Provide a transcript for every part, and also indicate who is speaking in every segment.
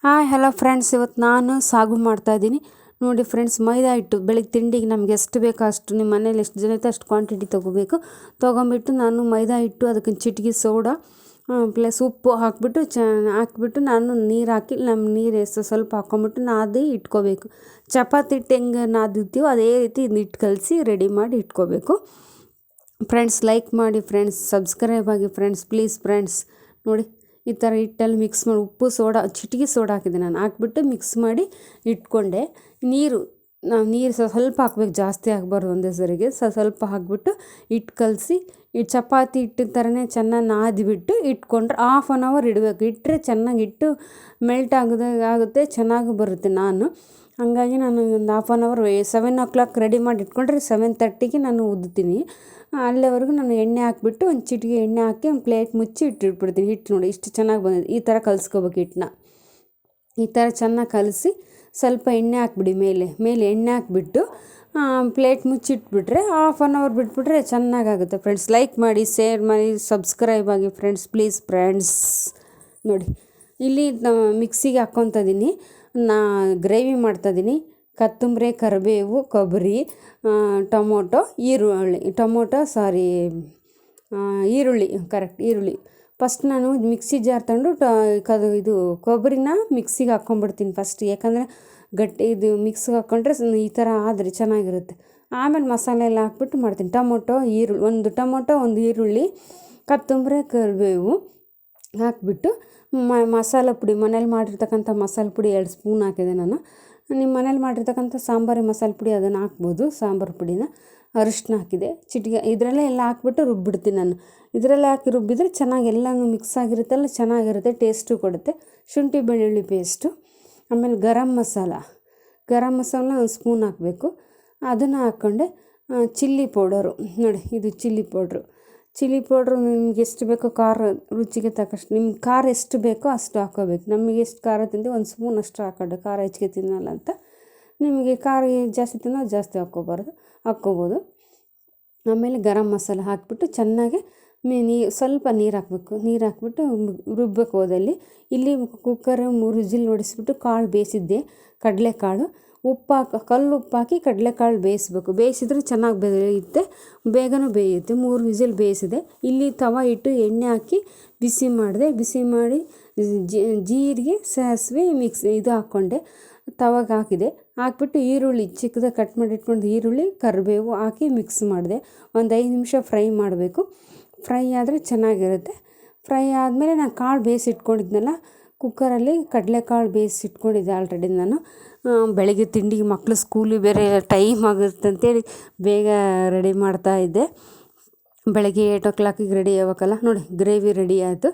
Speaker 1: Hi hello friends, ಇವತ್ತು ನಾನು ಸಾಗು ಮಾಡ್ತಾಯಿದ್ದೀನಿ ನೋಡಿ ಫ್ರೆಂಡ್ಸ್. ಮೈದಾ ಹಿಟ್ಟು ಬೆಳಿಗ್ಗೆ ತಿಂಡಿಗೆ ನಮಗೆ ಎಷ್ಟು ಬೇಕೋ ಅಷ್ಟು, ನಿಮ್ಮ ಮನೇಲಿ ಎಷ್ಟು ಜನ ಇತ್ತು ಅಷ್ಟು ಕ್ವಾಂಟಿಟಿ ತೊಗೋಬೇಕು. ತೊಗೊಂಬಿಟ್ಟು ನಾನು ಮೈದಾ ಹಿಟ್ಟು, ಅದಕ್ಕೆ ಚಿಟಿಕೆ ಸೋಡಾ ಪ್ಲಸ್ ಉಪ್ಪು ಹಾಕ್ಬಿಟ್ಟು ನಾನು ನೀರು ಹಾಕಿ, ನೀರು ಎಷ್ಟು ಸ್ವಲ್ಪ ಹಾಕ್ಕೊಂಬಿಟ್ಟು ನಾದಿ ಇಟ್ಕೋಬೇಕು. ಚಪಾತಿ ಹಿಟ್ಟು ಹೆಂಗೆ ನಾದಿರ್ತೀವೋ ಅದೇ ರೀತಿ ಹಿಟ್ಟು ಕಲಸಿ ರೆಡಿ ಮಾಡಿ ಇಟ್ಕೋಬೇಕು ಫ್ರೆಂಡ್ಸ್. ಲೈಕ್ ಮಾಡಿ ಫ್ರೆಂಡ್ಸ್, ಸಬ್ಸ್ಕ್ರೈಬ್ ಆಗಿ ಫ್ರೆಂಡ್ಸ್, ಪ್ಲೀಸ್ ಫ್ರೆಂಡ್ಸ್. ನೋಡಿ ಈ ಥರ ಹಿಟ್ಟಲ್ಲಿ ಮಿಕ್ಸ್ ಮಾಡಿ, ಉಪ್ಪು ಸೋಡಾ ಚಿಟಿಕೆ ಸೋಡಾ ಹಾಕಿದೆ ನಾನು, ಹಾಕ್ಬಿಟ್ಟು ಮಿಕ್ಸ್ ಮಾಡಿ ಇಟ್ಕೊಂಡೆ. ನೀರು ಸ್ವಲ್ಪ ಹಾಕ್ಬೇಕು, ಜಾಸ್ತಿ ಹಾಕ್ಬಾರ್ದು ಒಂದೇ ಸರಿಗೆ. ಸ್ವಲ್ಪ ಹಾಕ್ಬಿಟ್ಟು ಹಿಟ್ಟು ಕಲಸಿ, ಈ ಚಪಾತಿ ಹಿಟ್ಟಿನ ಥರನೇ ಚೆನ್ನಾಗಿ ನಾದಿಬಿಟ್ಟು ಇಟ್ಕೊಂಡ್ರೆ 1/2 ಅವರ್ ಇಡಬೇಕು. ಇಟ್ಟರೆ ಚೆನ್ನಾಗಿ ಹಿಟ್ಟು ಮೆಲ್ಟ್ ಆಗುತ್ತೆ, ಚೆನ್ನಾಗಿ ಬರುತ್ತೆ. ಹಂಗಾಗಿ ನಾನು ಒಂದು 1/2 ಅವರ್ 7 o'clock ರೆಡಿ ಮಾಡಿ ಇಟ್ಕೊಂಡ್ರೆ 7:30ಗೆ ನಾನು ಉದ್ದುತ್ತೀನಿ. ಅಲ್ಲಿವರೆಗೂ ನಾನು ಎಣ್ಣೆ ಹಾಕ್ಬಿಟ್ಟು, ಒಂದು ಚಿಟಿಕೆ ಎಣ್ಣೆ ಹಾಕಿ ಒಂದು ಪ್ಲೇಟ್ ಮುಚ್ಚಿ ಇಟ್ಬಿಡ್ತೀನಿ. ಹಿಟ್ಟು ನೋಡಿ ಇಷ್ಟು ಚೆನ್ನಾಗಿ ಬಂದಿದೆ. ಈ ಥರ ಕಲಿಸ್ಕೋಬೇಕು ಹಿಟ್ಟನ್ನ. ಈ ಥರ ಚೆನ್ನಾಗಿ ಕಲಸಿ ಸ್ವಲ್ಪ ಎಣ್ಣೆ ಹಾಕ್ಬಿಡಿ, ಮೇಲೆ ಎಣ್ಣೆ ಹಾಕ್ಬಿಟ್ಟು ಪ್ಲೇಟ್ ಮುಚ್ಚಿಟ್ಬಿಟ್ರೆ 1/2 ಅವರ್ ಬಿಟ್ಬಿಟ್ರೆ ಚೆನ್ನಾಗಾಗುತ್ತೆ ಫ್ರೆಂಡ್ಸ್. ಲೈಕ್ ಮಾಡಿ, ಶೇರ್ ಮಾಡಿ, ಸಬ್ಸ್ಕ್ರೈಬ್ ಆಗಿ ಫ್ರೆಂಡ್ಸ್, ಪ್ಲೀಸ್ ಫ್ರೆಂಡ್ಸ್. ನೋಡಿ ಇಲ್ಲಿ ಮಿಕ್ಸಿಗೆ ಹಾಕ್ಕೊತಿದ್ದೀನಿ, ಗ್ರೇವಿ ಮಾಡ್ತಾಯಿದ್ದೀನಿ. ಕೊತ್ತಂಬರಿ, ಕರಿಬೇವು, ಕೊಬ್ಬರಿ, ಈರುಳ್ಳಿ. ಫಸ್ಟ್ ನಾನು ಮಿಕ್ಸಿ ಜಾರ್ ತಗೊಂಡು ಇದು ಕೊಬ್ಬರಿನ ಮಿಕ್ಸಿಗೆ ಹಾಕ್ಕೊಂಬಿಡ್ತೀನಿ ಫಸ್ಟ್. ಯಾಕಂದರೆ ಇದು ಮಿಕ್ಸಿಗೆ ಹಾಕ್ಕೊಂಡ್ರೆ ಈ ಥರ ಆದರೆ ಚೆನ್ನಾಗಿರುತ್ತೆ. ಆಮೇಲೆ ಮಸಾಲೆ ಎಲ್ಲ ಹಾಕ್ಬಿಟ್ಟು ಮಾಡ್ತೀನಿ. ಒಂದು ಟೊಮೊಟೊ, ಒಂದು ಈರುಳ್ಳಿ, ಕೊತ್ತಂಬರಿ, ಕರಿಬೇವು ಹಾಕ್ಬಿಟ್ಟು ಮಸಾಲೆ ಪುಡಿ, ಮನೇಲಿ ಮಾಡಿರ್ತಕ್ಕಂಥ ಮಸಾಲೆ ಪುಡಿ 2 ಸ್ಪೂನ್ ಹಾಕಿದೆ ನಾನು. ನಿಮ್ಮ ಮನೇಲಿ ಮಾಡಿರ್ತಕ್ಕಂಥ ಸಾಂಬಾರು ಮಸಾಲೆ ಪುಡಿ ಅದನ್ನು ಹಾಕ್ಬೋದು, ಸಾಂಬಾರು ಪುಡಿನ. ಅರಿಶಿನ ಹಾಕಿದೆ, ಚಿಟಿಕೆ. ಇದರಲ್ಲೇ ಎಲ್ಲ ಹಾಕ್ಬಿಟ್ಟು ರುಬ್ಬಿಡ್ತೀನಿ ನಾನು. ಇದರಲ್ಲೇ ಹಾಕಿ ರುಬ್ಬಿದರೆ ಚೆನ್ನಾಗಿ ಎಲ್ಲನೂ ಮಿಕ್ಸ್ ಆಗಿರುತ್ತಲ್ಲ, ಚೆನ್ನಾಗಿರುತ್ತೆ, ಟೇಸ್ಟು ಕೊಡುತ್ತೆ. ಶುಂಠಿ ಬೆಳ್ಳುಳ್ಳಿ ಪೇಸ್ಟು, ಆಮೇಲೆ ಗರಂ ಮಸಾಲ 1 ಸ್ಪೂನ್ ಹಾಕಬೇಕು. ಅದನ್ನು ಹಾಕ್ಕೊಂಡೆ. ಚಿಲ್ಲಿ ಪೌಡರು ನೋಡಿ, ಇದು ಚಿಲ್ಲಿ ಪೌಡ್ರು ನಿಮ್ಗೆ ಎಷ್ಟು ಬೇಕೋ ಖಾರ, ರುಚಿಗೆ ತಕ್ಕಷ್ಟು. ನಿಮ್ಗೆ ಖಾರ ಎಷ್ಟು ಬೇಕೋ ಅಷ್ಟು ಹಾಕ್ಕೋಬೇಕು. ನಮಗೆ ಎಷ್ಟು ಖಾರ ತಿಂತೀವಿ 1 ಸ್ಪೂನ್ ಅಷ್ಟು ಹಾಕ್ಕೊಂಡೆ, ಖಾರ ಹೆಚ್ಚಿಗೆ ತಿನ್ನಲ್ಲ ಅಂತ. ನಿಮಗೆ ಖಾರ ಜಾಸ್ತಿ ತಿನ್ನೋ ಜಾಸ್ತಿ ಹಾಕ್ಕೋಬೋದು. ಆಮೇಲೆ ಗರಂ ಮಸಾಲ ಹಾಕಿಬಿಟ್ಟು ಚೆನ್ನಾಗಿ ಸ್ವಲ್ಪ ನೀರು ಹಾಕ್ಬಿಟ್ಟು ರುಬ್ಬಬೇಕು ಹೋದಲ್ಲಿ. ಇಲ್ಲಿ ಕುಕ್ಕರ್ 3 ವಿಸಿಲ್ ಹೊಡಿಸ್ಬಿಟ್ಟು ಕಾಳು ಬೇಯಿಸಿದ್ದೆ, ಕಡಲೆಕಾಳು. ಕಲ್ಲು ಉಪ್ಪು ಹಾಕಿ ಕಡಲೆಕಾಳು ಬೇಯಿಸಿದ್ರೆ ಚೆನ್ನಾಗಿ ಬೇಯುತ್ತೆ, ಬೇಗನೂ ಬೇಯುತ್ತೆ. 3 ವಿಸಿಲ್ ಬೇಯಿಸಿದೆ. ಇಲ್ಲಿ ತವ ಇಟ್ಟು ಎಣ್ಣೆ ಹಾಕಿ ಬಿಸಿ ಮಾಡಿ ಜೀರಿಗೆ, ಸಾಸಿವೆ ಇದು ಹಾಕ್ಕೊಂಡೆ, ತವಾಗ ಹಾಕ್ಬಿಟ್ಟು ಈರುಳ್ಳಿ ಚಿಕ್ಕದಾಗಿ ಕಟ್ ಮಾಡಿ ಇಟ್ಕೊಂಡು ಈರುಳ್ಳಿ, ಕರಿಬೇವು ಹಾಕಿ ಮಿಕ್ಸ್ ಮಾಡಿದೆ. ಒಂದು 5 ನಿಮಿಷ ಫ್ರೈ ಮಾಡಬೇಕು. ಫ್ರೈ ಆದರೆ ಚೆನ್ನಾಗಿರುತ್ತೆ. ಫ್ರೈ ಆದಮೇಲೆ ನಾನು ಕಾಳು ಬೇಯಿಸಿಟ್ಕೊಂಡಿದ್ನಲ್ಲ ಕುಕ್ಕರಲ್ಲಿ, ಕಡಲೆಕಾಳು ಬೇಯಿಸಿಟ್ಕೊಂಡಿದ್ದೆ ಆಲ್ರೆಡಿ ನಾನು. ಬೆಳಗ್ಗೆ ತಿಂಡಿಗೆ ಮಕ್ಕಳು ಸ್ಕೂಲಿಗೆ ಬೇರೆ ಟೈಮ್ ಆಗುತ್ತೆ ಅಂತೇಳಿ ಬೇಗ ರೆಡಿ ಮಾಡ್ತಾಯಿದ್ದೆ. ಬೆಳಗ್ಗೆ 8 o'clock ರೆಡಿ ಆಗ್ಬೇಕಲ್ಲ. ನೋಡಿ ಗ್ರೇವಿ ರೆಡಿ ಆಯಿತು.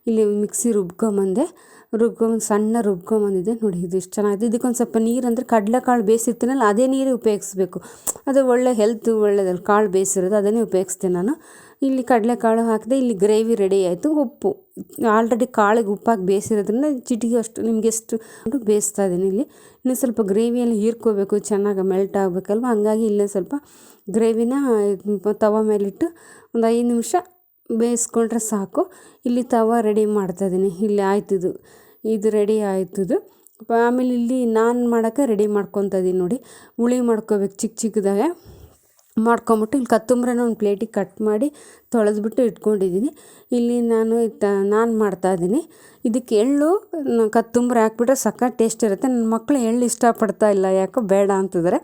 Speaker 1: ಇಲ್ಲಿ ಮಿಕ್ಸಿ ಸಣ್ಣ ರುಬ್ಕೊಂಬಂದಿದ್ದೆ ನೋಡಿ. ಇದು ಇಷ್ಟು ಚೆನ್ನಾಗಿದೆ. ಇದಕ್ಕೊಂದು ಸ್ವಲ್ಪ ನೀರು, ಅಂದರೆ ಕಡಲೆಕಾಳು ಬೇಯಿಸಿರ್ತೀನಲ್ಲ ಅದೇ ನೀರು ಉಪಯೋಗಿಸ್ಬೇಕು. ಅದು ಒಳ್ಳೆ ಹೆಲ್ತ್ ಒಳ್ಳೆಯದಲ್ಲ, ಕಾಳು ಬೇಯಿಸಿರೋದು ಅದನ್ನೇ ಉಪಯೋಗಿಸ್ತೀನಿ ನಾನು. ಇಲ್ಲಿ ಕಡಲೆಕಾಳು ಹಾಕಿದೆ. ಇಲ್ಲಿ ಗ್ರೇವಿ ರೆಡಿ ಆಯಿತು. ಉಪ್ಪು ಆಲ್ರೆಡಿ ಕಾಳಿಗೆ ಉಪ್ಪಾಗಿ ಬೇಯಿಸಿರೋದ್ರಿಂದ ಚಿಟಿಗೆ ಅಷ್ಟು ನಿಮಗೆ ಎಷ್ಟು ಬೇಯಿಸ್ತಾ ಇದ್ದೀನಿ. ಇಲ್ಲಿ ಇನ್ನೂ ಸ್ವಲ್ಪ ಗ್ರೇವಿಯಲ್ಲಿ ಹೀರ್ಕೋಬೇಕು, ಚೆನ್ನಾಗಿ ಮೆಲ್ಟ್ ಆಗಬೇಕಲ್ವ. ಹಂಗಾಗಿ ಇಲ್ಲೇ ಸ್ವಲ್ಪ ಗ್ರೇವಿನ ತವ ಮೇಲಿಟ್ಟು ಒಂದು 5 ನಿಮಿಷ ಬೇಯಿಸ್ಕೊಂಡ್ರೆ ಸಾಕು. ಇಲ್ಲಿ ತವ ರೆಡಿ ಮಾಡ್ತಾಯಿದ್ದೀನಿ. ಇಲ್ಲಿ ಆಯ್ತದು, ಇದು ರೆಡಿ ಆಯ್ತದು. ಆಮೇಲೆ ಇಲ್ಲಿ ನಾನು ಮಾಡೋಕ್ಕೆ ರೆಡಿ ಮಾಡ್ಕೊತಾಯಿದ್ದೀನಿ ನೋಡಿ. ಹುಳಿ ಮಾಡ್ಕೋಬೇಕು, ಚಿಕ್ಕದಾಗೆ ಮಾಡ್ಕೊಂಬಿಟ್ಟು ಇಲ್ಲಿ ಕೊತ್ತಂಬರಿನ ಒಂದು ಪ್ಲೇಟಿಗೆ ಕಟ್ ಮಾಡಿ ತೊಳೆದ್ಬಿಟ್ಟು ಇಟ್ಕೊಂಡಿದ್ದೀನಿ. ಇಲ್ಲಿ ನಾನು ಮಾಡ್ತಾಯಿದ್ದೀನಿ. ಇದಕ್ಕೆ ಎಳ್ಳು, ಕೊತ್ತಂಬರಿ ಹಾಕ್ಬಿಟ್ರೆ ಸಖತ್ ಟೇಸ್ಟ್ ಇರುತ್ತೆ. ನನ್ನ ಮಕ್ಕಳು ಎಳ್ಳು ಇಷ್ಟಪಡ್ತಾ ಇಲ್ಲ, ಯಾಕೋ ಬೇಡ ಅಂತಿದ್ದಾರೆ.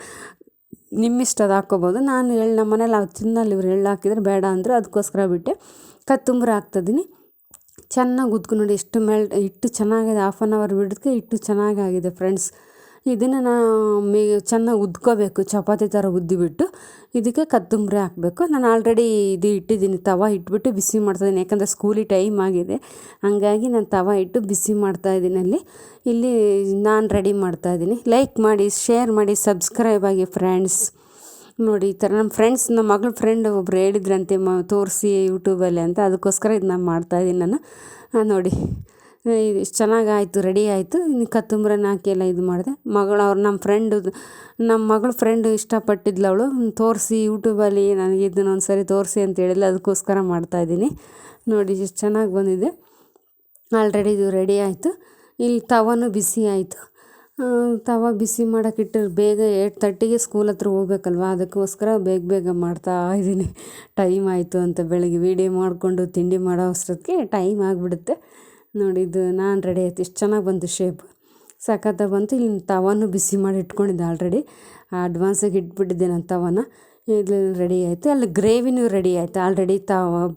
Speaker 1: ನಿಮ್ಮಿಷ್ಟ ಅದು ಹಾಕ್ಕೋಬೋದು. ನಾನು ನಮ್ಮ ಮನೇಲಿ ತಿನ್ನಲ್ಲ, ಇವ್ರು ಎಳ್ಳು ಹಾಕಿದರೆ ಬೇಡ ಅಂದರು, ಅದಕ್ಕೋಸ್ಕರ ಬಿಟ್ಟೆ. ಕೊತ್ತಂಬರಿ ಹಾಕ್ತಿದ್ದೀನಿ. ಚೆನ್ನಾಗಿ ನೋಡಿ, ಎಷ್ಟು ಹಿಟ್ಟು ಚೆನ್ನಾಗಿದೆ. 1/2 ಅವರ್ ಬಿಡೋದಕ್ಕೆ ಹಿಟ್ಟು ಚೆನ್ನಾಗಾಗಿದೆ ಫ್ರೆಂಡ್ಸ್. ಇದನ್ನು ಚೆನ್ನಾಗಿ ಉದ್ಕೋಬೇಕು, ಚಪಾತಿ ಥರ ಉದ್ದಿಬಿಟ್ಟು ಇದಕ್ಕೆ ಕೊತ್ತಂಬರಿ ಹಾಕಬೇಕು. ನಾನು ಆಲ್ರೆಡಿ ಇದು ಇಟ್ಟಿದ್ದೀನಿ, ತವ ಇಟ್ಬಿಟ್ಟು ಬಿಸಿ ಮಾಡ್ತಾಯಿದ್ದೀನಿ. ಯಾಕಂದರೆ ಸ್ಕೂಲಿಗೆ ಟೈಮ್ ಆಗಿದೆ, ಹಂಗಾಗಿ ನಾನು ತವ ಇಟ್ಟು ಬಿಸಿ ಮಾಡ್ತಾಯಿದ್ದೀನಿ. ಇಲ್ಲಿ ನಾನು ರೆಡಿ ಮಾಡ್ತಾಯಿದ್ದೀನಿ. ಲೈಕ್ ಮಾಡಿ, ಶೇರ್ ಮಾಡಿ, ಸಬ್ಸ್ಕ್ರೈಬ್ ಆಗಿ ಫ್ರೆಂಡ್ಸ್. ನೋಡಿ ಈ ಥರ ನಮ್ಮ ಮಗಳ ಫ್ರೆಂಡ್ ಒಬ್ರು ಹೇಳಿದ್ರಂತೆ, ತೋರಿಸಿ ಯೂಟ್ಯೂಬಲ್ಲಿ ಅಂತ, ಅದಕ್ಕೋಸ್ಕರ ಇದು ನಾನು ಮಾಡ್ತಾಯಿದ್ದೀನಿ ನಾನು. ನೋಡಿ ಇದು ಇಷ್ಟು ಚೆನ್ನಾಗಾಯಿತು, ರೆಡಿ ಆಯಿತು. ಇನ್ನು ಕೊತ್ತಂಬರಿನ ಹಾಕಿ ಎಲ್ಲ ಇದು ಮಾಡಿದೆ. ನಮ್ಮ ಮಗಳ ಫ್ರೆಂಡು ಇಷ್ಟಪಟ್ಟಿದ್ಲು, ಅವಳು ತೋರಿಸಿ ಯೂಟ್ಯೂಬಲ್ಲಿ ನನಗೆ ಇದನ್ನ ಒಂದು ಸರಿ ತೋರಿಸಿ ಅಂತ ಹೇಳಿಲ್ಲ, ಅದಕ್ಕೋಸ್ಕರ ಮಾಡ್ತಾಯಿದ್ದೀನಿ. ನೋಡಿ ಎಷ್ಟು ಚೆನ್ನಾಗಿ ಬಂದಿದೆ. ಆಲ್ರೆಡಿ ಇದು ರೆಡಿ ಆಯಿತು. ಇಲ್ಲಿ ತವಾನು ಬಿಸಿ ಆಯಿತು. ತವ ಬಿಸಿ ಮಾಡೋಕ್ಕಿಟ್ಟು ಬೇಗ 8:30ಗೆ ಸ್ಕೂಲ್ ಹತ್ರ ಹೋಗ್ಬೇಕಲ್ವ, ಅದಕ್ಕೋಸ್ಕರ ಬೇಗ ಬೇಗ ಮಾಡ್ತಾ ಇದ್ದೀನಿ. ಟೈಮ್ ಆಯಿತು ಅಂತ ಬೆಳಗ್ಗೆ ವೀಡಿಯೋ ಮಾಡಿಕೊಂಡು ತಿಂಡಿ ಮಾಡೋ ಅಷ್ಟೊತ್ತಿಗೆ ಟೈಮ್ ಆಗಿಬಿಡುತ್ತೆ. ನೋಡಿ, ಇದು ನಾನು ರೆಡಿ ಆಯ್ತು. ಇಷ್ಟು ಚೆನ್ನಾಗಿ ಬಂತು ಶೇಪ್, ಸಖತ್ತಾಗಿ ಬಂತು. ಇಲ್ಲಿ ತವಾನು ಬಿಸಿ ಮಾಡಿ ಇಟ್ಕೊಂಡಿದ್ದೆ ಆಲ್ರೆಡಿ, ಅಡ್ವಾನ್ಸಾಗಿ ಇಟ್ಬಿಟ್ಟಿದ್ದೆ ನಾನು ತವಾನ. ಇದು ರೆಡಿ ಆಯಿತು. ಅಲ್ಲಿ ಗ್ರೇವಿನೂ ರೆಡಿ ಆಯಿತು ಆಲ್ರೆಡಿ.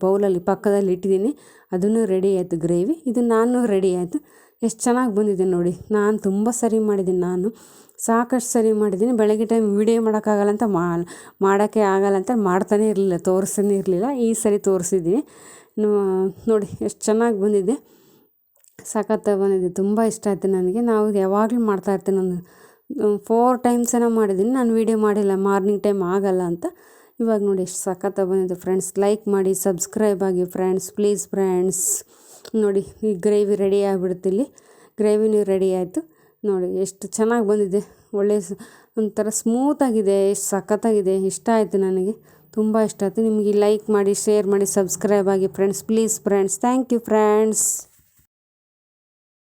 Speaker 1: ಬೌಲಲ್ಲಿ ಪಕ್ಕದಲ್ಲಿ ಇಟ್ಟಿದ್ದೀನಿ, ಅದನ್ನು ರೆಡಿ ಆಯಿತು ಗ್ರೇವಿ. ಇದು ನಾನು ರೆಡಿ ಆಯಿತು. ಎಷ್ಟು ಚೆನ್ನಾಗಿ ಬಂದಿದೆ ನೋಡಿ. ನಾನು ತುಂಬ ಸರಿ ಮಾಡಿದ್ದೀನಿ, ನಾನು ಸಾಕಷ್ಟು ಸರಿ ಮಾಡಿದ್ದೀನಿ. ಬೆಳಗ್ಗೆ ಟೈಮ್ ವೀಡಿಯೋ ಮಾಡೋಕ್ಕಾಗಲ್ಲ ಅಂತ ಮಾಡೋಕ್ಕೆ ಆಗಲ್ಲ ಅಂತ ಮಾಡ್ತಾನೇ ಇರಲಿಲ್ಲ, ತೋರಿಸ್ತಾನೇ ಇರಲಿಲ್ಲ. ಈ ಸರಿ ತೋರಿಸಿದ್ದೀನಿ ನೋಡಿ, ಎಷ್ಟು ಚೆನ್ನಾಗಿ ಬಂದಿದೆ, ಸಖತ್ತಾಗಿ ಬಂದಿದೆ. ತುಂಬ ಇಷ್ಟ ಆಯಿತು ನನಗೆ. ನಾವು ಯಾವಾಗಲೂ ಮಾಡ್ತಾಯಿರ್ತೀನಿ, ನಾನು 4 ಟೈಮ್ಸ್ ಏನೋ ಮಾಡಿದ್ದೀನಿ. ನಾನು ವೀಡಿಯೋ ಮಾಡಿಲ್ಲ, ಮಾರ್ನಿಂಗ್ ಟೈಮ್ ಆಗಲ್ಲ ಅಂತ. ಇವಾಗ ನೋಡಿ ಎಷ್ಟು ಸಖತ್ತಾಗಿ ಬಂದಿದೆ ಫ್ರೆಂಡ್ಸ್. ಲೈಕ್ ಮಾಡಿ, ಸಬ್ಸ್ಕ್ರೈಬ್ ಆಗಿ ಫ್ರೆಂಡ್ಸ್, ಪ್ಲೀಸ್ ಫ್ರೆಂಡ್ಸ್. ನೋಡಿ, ಈ ಗ್ರೇವಿ ರೆಡಿ ಆಗಿಬಿಡುತ್ತೆ. ಇಲ್ಲಿ ಗ್ರೇವಿನೂ ರೆಡಿ ಆಯಿತು. ನೋಡಿ ಎಷ್ಟು ಚೆನ್ನಾಗಿ ಬಂದಿದೆ, ಒಳ್ಳೆ ಒಂಥರ ಸ್ಮೂತಾಗಿದೆ, ಎಷ್ಟು ಸಖತ್ತಾಗಿದೆ. ಇಷ್ಟ ಆಯಿತು ನನಗೆ, ತುಂಬ ಇಷ್ಟ ಆಯಿತು. ನಿಮಗೆ ಲೈಕ್ ಮಾಡಿ, ಶೇರ್ ಮಾಡಿ, ಸಬ್ಸ್ಕ್ರೈಬ್ ಆಗಿ friends, please friends. Thank you friends.